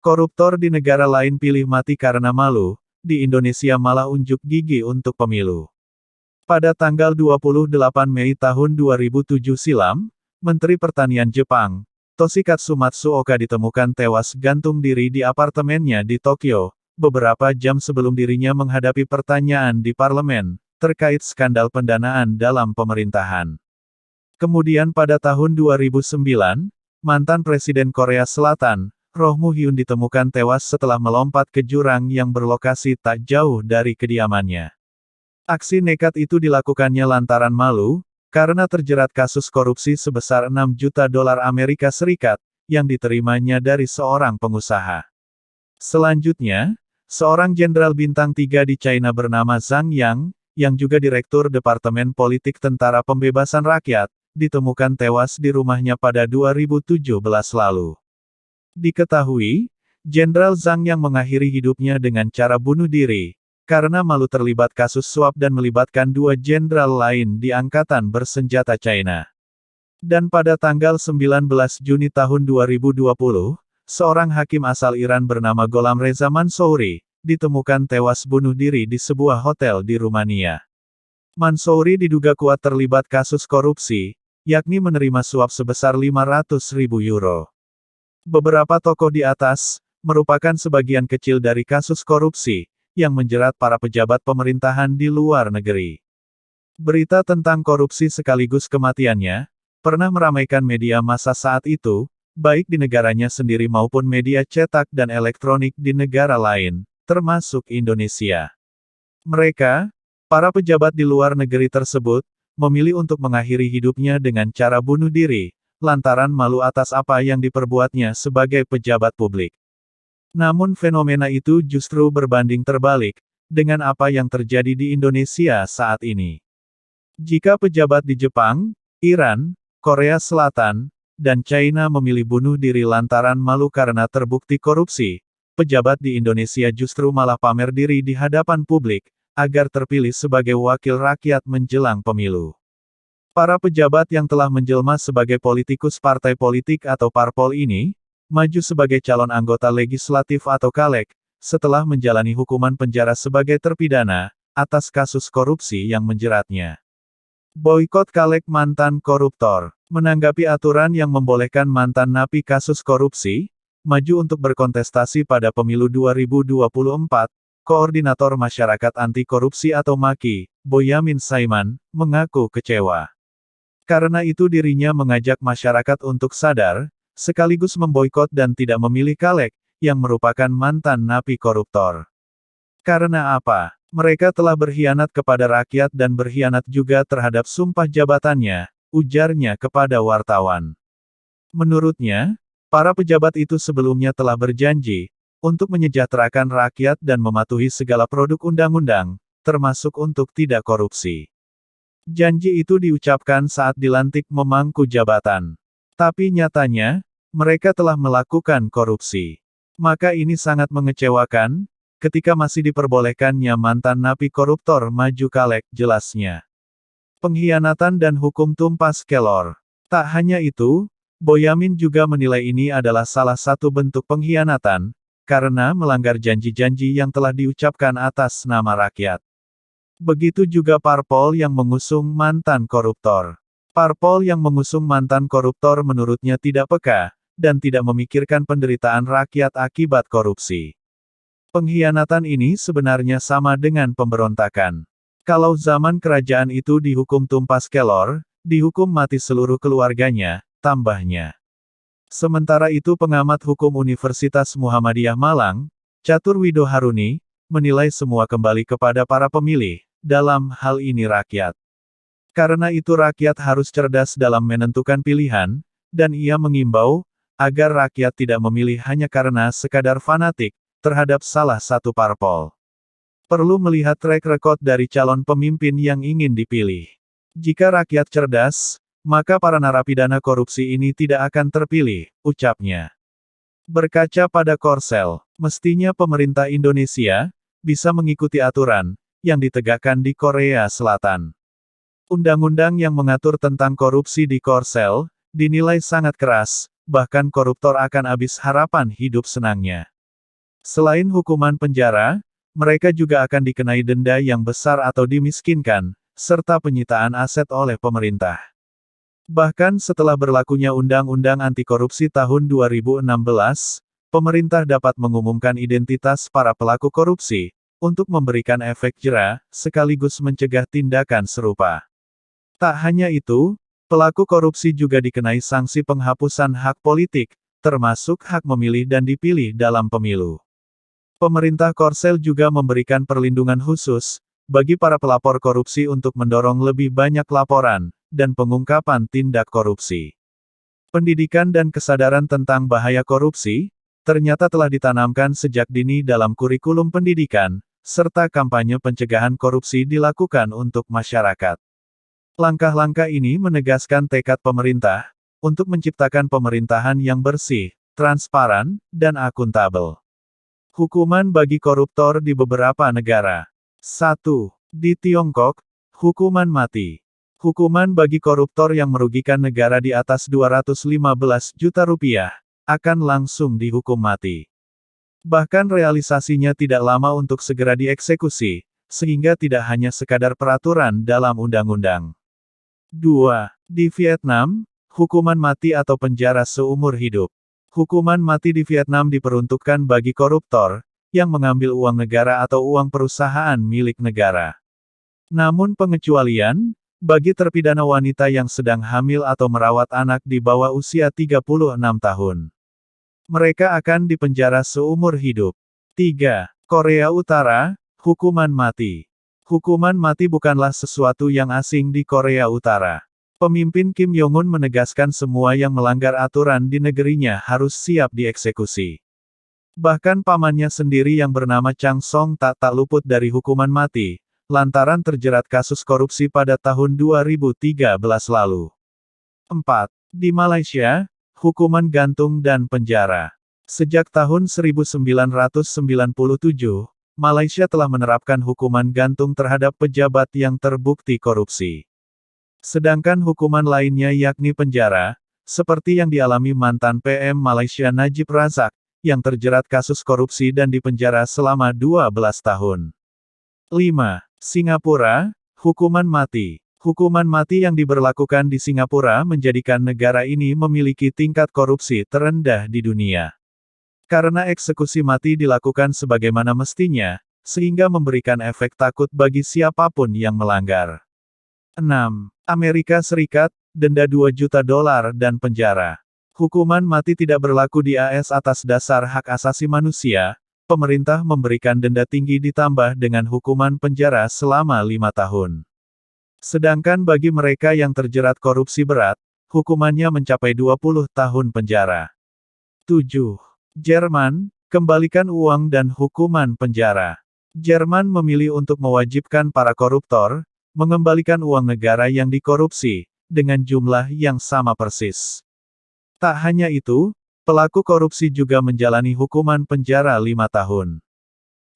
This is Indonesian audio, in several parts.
Koruptor di negara lain pilih mati karena malu, di Indonesia malah unjuk gigi untuk pemilu. Pada tanggal 28 Mei tahun 2007 silam, Menteri Pertanian Jepang, Toshikatsu Matsuoka ditemukan tewas gantung diri di apartemennya di Tokyo, beberapa jam sebelum dirinya menghadapi pertanyaan di parlemen, terkait skandal pendanaan dalam pemerintahan. Kemudian pada tahun 2009, mantan Presiden Korea Selatan, Roh Moo-hyun ditemukan tewas setelah melompat ke jurang yang berlokasi tak jauh dari kediamannya. Aksi nekat itu dilakukannya lantaran malu, karena terjerat kasus korupsi sebesar 6 juta dolar Amerika Serikat, yang diterimanya dari seorang pengusaha. Selanjutnya, seorang jenderal bintang 3 di China bernama Zhang Yang, yang juga Direktur Departemen Politik Tentara Pembebasan Rakyat, ditemukan tewas di rumahnya pada 2017 lalu. Diketahui, Jenderal Zhang yang mengakhiri hidupnya dengan cara bunuh diri, karena malu terlibat kasus suap dan melibatkan 2 jenderal lain di Angkatan Bersenjata China. Dan pada tanggal 19 Juni tahun 2020, seorang hakim asal Iran bernama Gholam Reza Mansouri, ditemukan tewas bunuh diri di sebuah hotel di Rumania. Mansouri diduga kuat terlibat kasus korupsi, yakni menerima suap sebesar 500.000 euro. Beberapa tokoh di atas, merupakan sebagian kecil dari kasus korupsi, yang menjerat para pejabat pemerintahan di luar negeri. Berita tentang korupsi sekaligus kematiannya, pernah meramaikan media massa saat itu, baik di negaranya sendiri maupun media cetak dan elektronik di negara lain, termasuk Indonesia. Mereka, para pejabat di luar negeri tersebut, memilih untuk mengakhiri hidupnya dengan cara bunuh diri, lantaran malu atas apa yang diperbuatnya sebagai pejabat publik. Namun fenomena itu justru berbanding terbalik, dengan apa yang terjadi di Indonesia saat ini. Jika pejabat di Jepang, Iran, Korea Selatan, dan China memilih bunuh diri lantaran malu karena terbukti korupsi, pejabat di Indonesia justru malah pamer diri di hadapan publik, agar terpilih sebagai wakil rakyat menjelang pemilu. Para pejabat yang telah menjelma sebagai politikus partai politik atau parpol ini, maju sebagai calon anggota legislatif atau caleg, setelah menjalani hukuman penjara sebagai terpidana, atas kasus korupsi yang menjeratnya. Boykot caleg mantan koruptor. Menanggapi aturan yang membolehkan mantan napi kasus korupsi, maju untuk berkontestasi pada pemilu 2024, Koordinator Masyarakat Anti Korupsi atau MAKI, Boyamin Saiman, mengaku kecewa. Karena itu dirinya mengajak masyarakat untuk sadar, sekaligus memboikot dan tidak memilih caleg, yang merupakan mantan napi koruptor. Karena apa? Mereka telah berkhianat kepada rakyat dan berkhianat juga terhadap sumpah jabatannya, ujarnya kepada wartawan. Menurutnya, para pejabat itu sebelumnya telah berjanji, untuk menyejahterakan rakyat dan mematuhi segala produk undang-undang, termasuk untuk tidak korupsi. Janji itu diucapkan saat dilantik memangku jabatan. Tapi nyatanya, mereka telah melakukan korupsi. Maka ini sangat mengecewakan, ketika masih diperbolehkannya mantan napi koruptor maju caleg, jelasnya. Pengkhianatan dan hukum tumpas kelor. Tak hanya itu, Boyamin juga menilai ini adalah salah satu bentuk pengkhianatan, karena melanggar janji-janji yang telah diucapkan atas nama rakyat. Begitu juga parpol yang mengusung mantan koruptor. Parpol yang mengusung mantan koruptor menurutnya tidak peka, dan tidak memikirkan penderitaan rakyat akibat korupsi. Pengkhianatan ini sebenarnya sama dengan pemberontakan. Kalau zaman kerajaan itu dihukum tumpas kelor, dihukum mati seluruh keluarganya, tambahnya. Sementara itu pengamat hukum Universitas Muhammadiyah Malang, Catur Wido Haruni, menilai semua kembali kepada para pemilih, dalam hal ini rakyat. Karena itu rakyat harus cerdas dalam menentukan pilihan, dan ia mengimbau, agar rakyat tidak memilih hanya karena sekadar fanatik, terhadap salah satu parpol. Perlu melihat track record dari calon pemimpin yang ingin dipilih. Jika rakyat cerdas, maka para narapidana korupsi ini tidak akan terpilih, ucapnya. Berkaca pada Korsel, mestinya pemerintah Indonesia bisa mengikuti aturan yang ditegakkan di Korea Selatan. Undang-undang yang mengatur tentang korupsi di Korsel dinilai sangat keras, bahkan koruptor akan habis harapan hidup senangnya. Selain hukuman penjara, mereka juga akan dikenai denda yang besar atau dimiskinkan, serta penyitaan aset oleh pemerintah. Bahkan setelah berlakunya Undang-Undang Anti Korupsi tahun 2016, pemerintah dapat mengumumkan identitas para pelaku korupsi, untuk memberikan efek jera, sekaligus mencegah tindakan serupa. Tak hanya itu, pelaku korupsi juga dikenai sanksi penghapusan hak politik, termasuk hak memilih dan dipilih dalam pemilu. Pemerintah Korsel juga memberikan perlindungan khusus, bagi para pelapor korupsi untuk mendorong lebih banyak laporan, dan pengungkapan tindak korupsi. Pendidikan dan kesadaran tentang bahaya korupsi, ternyata telah ditanamkan sejak dini dalam kurikulum pendidikan, serta kampanye pencegahan korupsi dilakukan untuk masyarakat. Langkah-langkah ini menegaskan tekad pemerintah, untuk menciptakan pemerintahan yang bersih, transparan, dan akuntabel. Hukuman bagi koruptor di beberapa negara. 1. Di Tiongkok, hukuman mati. Hukuman bagi koruptor yang merugikan negara di atas 215 juta rupiah, akan langsung dihukum mati. Bahkan realisasinya tidak lama untuk segera dieksekusi, sehingga tidak hanya sekadar peraturan dalam undang-undang. 2. Di Vietnam, hukuman mati atau penjara seumur hidup. Hukuman mati di Vietnam diperuntukkan bagi koruptor, yang mengambil uang negara atau uang perusahaan milik negara. Namun pengecualian, bagi terpidana wanita yang sedang hamil atau merawat anak di bawah usia 36 tahun. Mereka akan dipenjara seumur hidup. 3. Korea Utara, hukuman mati. Hukuman mati bukanlah sesuatu yang asing di Korea Utara. Pemimpin Kim Jong-un menegaskan semua yang melanggar aturan di negerinya harus siap dieksekusi. Bahkan pamannya sendiri yang bernama Chang Song tak luput dari hukuman mati, lantaran terjerat kasus korupsi pada tahun 2013 lalu. 4. Di Malaysia, hukuman gantung dan penjara. Sejak tahun 1997, Malaysia telah menerapkan hukuman gantung terhadap pejabat yang terbukti korupsi. Sedangkan hukuman lainnya yakni penjara, seperti yang dialami mantan PM Malaysia Najib Razak, yang terjerat kasus korupsi dan dipenjara selama 12 tahun. 5. Singapura, hukuman mati. Hukuman mati yang diberlakukan di Singapura menjadikan negara ini memiliki tingkat korupsi terendah di dunia. Karena eksekusi mati dilakukan sebagaimana mestinya, sehingga memberikan efek takut bagi siapapun yang melanggar. 6. Amerika Serikat, denda $2 juta dan penjara. Hukuman mati tidak berlaku di AS atas dasar hak asasi manusia, pemerintah memberikan denda tinggi ditambah dengan hukuman penjara selama 5 tahun. Sedangkan bagi mereka yang terjerat korupsi berat, hukumannya mencapai 20 tahun penjara. 7. Jerman, kembalikan uang dan hukuman penjara. Jerman memilih untuk mewajibkan para koruptor, mengembalikan uang negara yang dikorupsi, dengan jumlah yang sama persis. Tak hanya itu, pelaku korupsi juga menjalani hukuman penjara 5 tahun.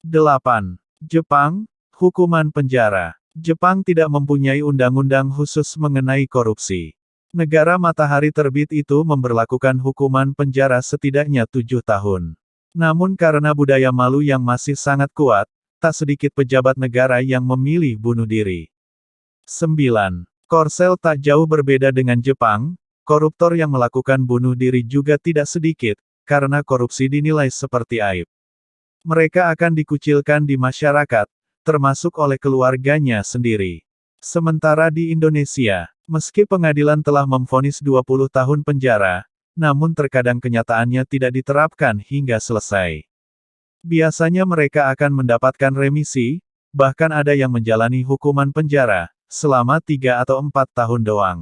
8. Jepang, hukuman penjara. Jepang tidak mempunyai undang-undang khusus mengenai korupsi. Negara matahari terbit itu memberlakukan hukuman penjara setidaknya 7 tahun. Namun karena budaya malu yang masih sangat kuat, tak sedikit pejabat negara yang memilih bunuh diri. 9. Korsel tak jauh berbeda dengan Jepang, koruptor yang melakukan bunuh diri juga tidak sedikit, karena korupsi dinilai seperti aib. Mereka akan dikucilkan di masyarakat, termasuk oleh keluarganya sendiri. Sementara di Indonesia, meski pengadilan telah memvonis 20 tahun penjara, namun terkadang kenyataannya tidak diterapkan hingga selesai. Biasanya mereka akan mendapatkan remisi, bahkan ada yang menjalani hukuman penjara, selama 3 atau 4 tahun doang.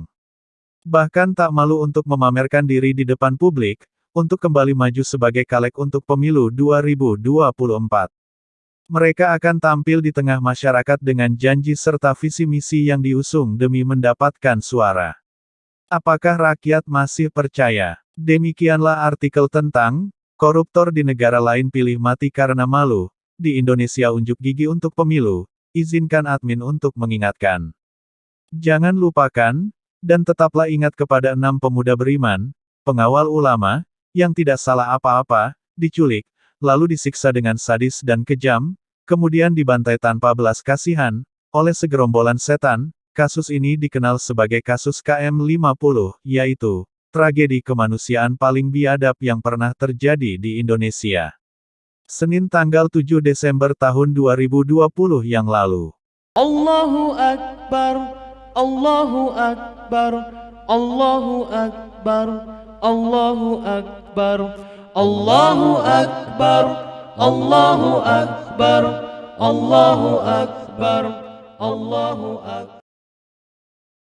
Bahkan tak malu untuk memamerkan diri di depan publik, untuk kembali maju sebagai caleg untuk pemilu 2024. Mereka akan tampil di tengah masyarakat dengan janji serta visi misi yang diusung demi mendapatkan suara. Apakah rakyat masih percaya? Demikianlah artikel tentang koruptor di negara lain pilih mati karena malu. Di Indonesia unjuk gigi untuk pemilu. Izinkan admin untuk mengingatkan. Jangan lupakan, dan tetaplah ingat kepada 6 pemuda beriman, pengawal ulama, yang tidak salah apa-apa, diculik, lalu disiksa dengan sadis dan kejam, kemudian dibantai tanpa belas kasihan, oleh segerombolan setan. Kasus ini dikenal sebagai kasus KM50, yaitu tragedi kemanusiaan paling biadab yang pernah terjadi di Indonesia. Senin tanggal 7 Desember tahun 2020 yang lalu. Allahu Akbar, Allahu Akbar, Allahu Akbar, Allahu Akbar, Allahu Akbar, Allahu Akbar, Allahu Akbar, Allahu Akbar.